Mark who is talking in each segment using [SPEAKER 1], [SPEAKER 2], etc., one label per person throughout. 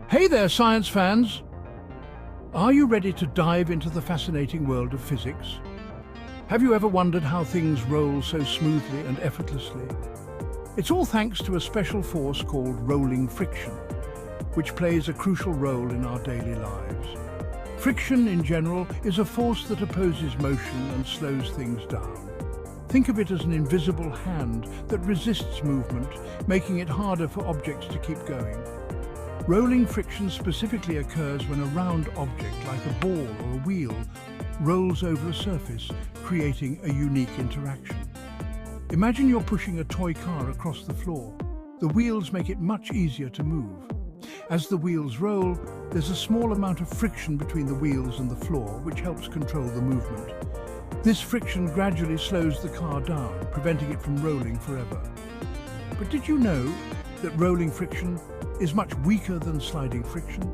[SPEAKER 1] Hey there, science fans! Are you ready to dive into the fascinating world of physics? Have you ever wondered how things roll so smoothly and effortlessly? It's all thanks to a special force called rolling friction, which plays a crucial role in our daily lives. Friction, in general, is a force that opposes motion and slows things down. Think of it as an invisible hand that resists movement, making it harder for objects to keep going. Rolling friction specifically occurs when a round object, like a ball or a wheel, rolls over a surface, creating a unique interaction. Imagine you're pushing a toy car across the floor. The wheels make it much easier to move. As the wheels roll, there's a small amount of friction between the wheels and the floor, which helps control the movement. This friction gradually slows the car down, preventing it from rolling forever. But did you know that rolling friction is much weaker than sliding friction?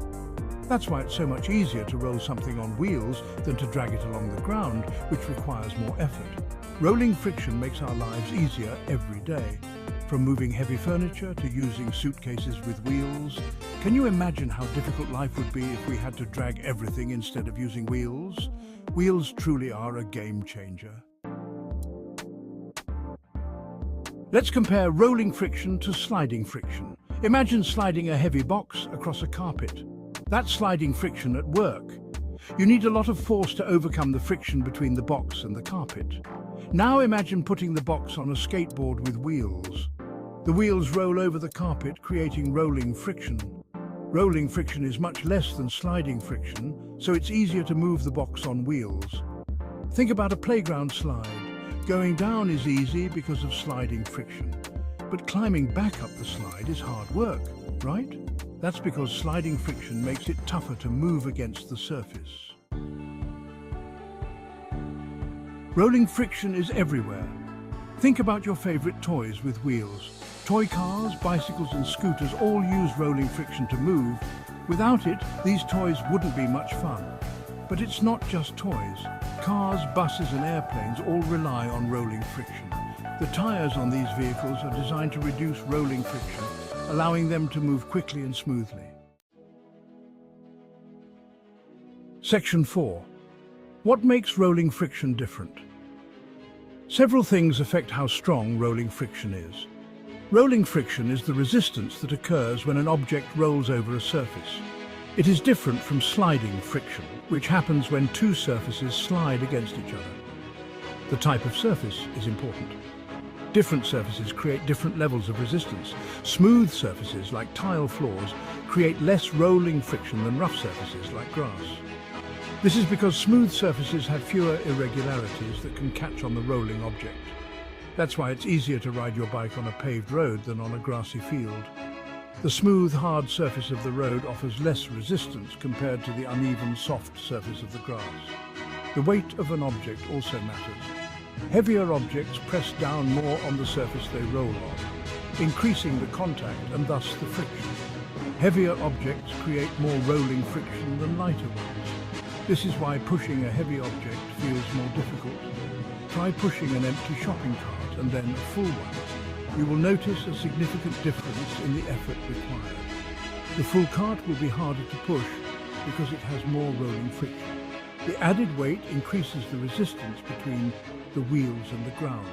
[SPEAKER 1] That's why it's so much easier to roll something on wheels than to drag it along the ground, which requires more effort. Rolling friction makes our lives easier every day. From moving heavy furniture to using suitcases with wheels. Can you imagine how difficult life would be if we had to drag everything instead of using wheels? Wheels truly are a game changer. Let's compare rolling friction to sliding friction. Imagine sliding a heavy box across a carpet. That's sliding friction at work. You need a lot of force to overcome the friction between the box and the carpet. Now imagine putting the box on a skateboard with wheels. The wheels roll over the carpet, creating rolling friction. Rolling friction is much less than sliding friction, so it's easier to move the box on wheels. Think about a playground slide. Going down is easy because of sliding friction. But climbing back up the slide is hard work, right? That's because sliding friction makes it tougher to move against the surface. Rolling friction is everywhere. Think about your favorite toys with wheels. Toy cars, bicycles and scooters all use rolling friction to move. Without it, these toys wouldn't be much fun. But it's not just toys. Cars, buses and airplanes all rely on rolling friction. The tires on these vehicles are designed to reduce rolling friction, allowing them to move quickly and smoothly. Section 4. What makes rolling friction different? Several things affect how strong rolling friction is. Rolling friction is the resistance that occurs when an object rolls over a surface. It is different from sliding friction, which happens when two surfaces slide against each other. The type of surface is important. Different surfaces create different levels of resistance. Smooth surfaces, like tile floors, create less rolling friction than rough surfaces, like grass. This is because smooth surfaces have fewer irregularities that can catch on the rolling object. That's why it's easier to ride your bike on a paved road than on a grassy field. The smooth, hard surface of the road offers less resistance compared to the uneven, soft surface of the grass. The weight of an object also matters. Heavier objects press down more on the surface they roll on, increasing the contact and thus the friction. Heavier objects create more rolling friction than lighter ones. This is why pushing a heavy object feels more difficult. Try pushing an empty shopping cart and then a full one. You will notice a significant difference in the effort required. The full cart will be harder to push because it has more rolling friction. The added weight increases the resistance between the wheels and the ground.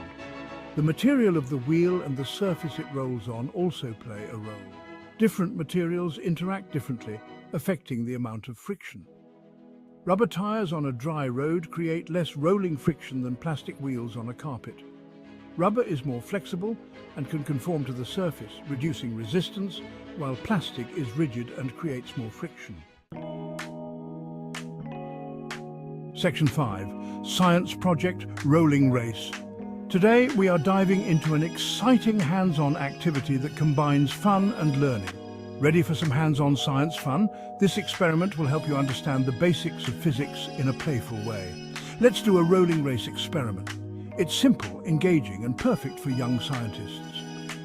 [SPEAKER 1] The material of the wheel and the surface it rolls on also play a role. Different materials interact differently, affecting the amount of friction. Rubber tires on a dry road create less rolling friction than plastic wheels on a carpet. Rubber is more flexible and can conform to the surface, reducing resistance, while plastic is rigid and creates more friction. Section 5. Science Project Rolling Race. Today we are diving into an exciting hands-on activity that combines fun and learning. Ready for some hands-on science fun? This experiment will help you understand the basics of physics in a playful way. Let's do a rolling race experiment. It's simple, engaging and perfect for young scientists.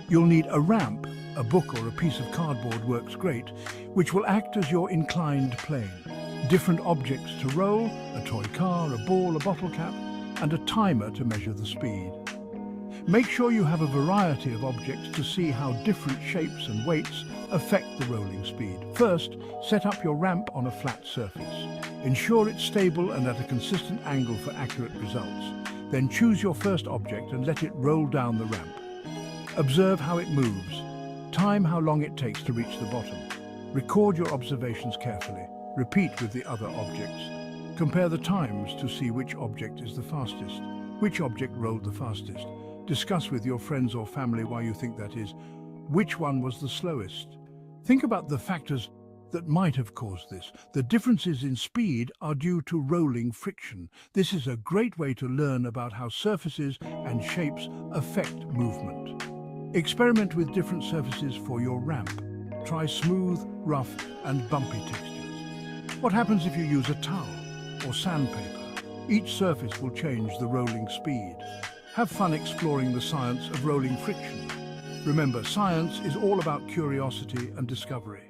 [SPEAKER 1] You'll need a ramp, a book or a piece of cardboard works great, which will act as your inclined plane. Different objects to roll, a toy car, a ball, a bottle cap, and a timer to measure the speed. Make sure you have a variety of objects to see how different shapes and weights affect the rolling speed. First, set up your ramp on a flat surface. Ensure it's stable and at a consistent angle for accurate results. Then choose your first object and let it roll down the ramp. Observe how it moves. Time how long it takes to reach the bottom. Record your observations carefully. Repeat with the other objects. Compare the times to see which object is the fastest, which object rolled the fastest. Discuss with your friends or family why you think that is, which one was the slowest. Think about the factors that might have caused this. The differences in speed are due to rolling friction. This is a great way to learn about how surfaces and shapes affect movement. Experiment with different surfaces for your ramp. Try smooth, rough, and bumpy textures. What happens if you use a towel or sandpaper? Each surface will change the rolling speed. Have fun exploring the science of rolling friction. Remember, science is all about curiosity and discovery.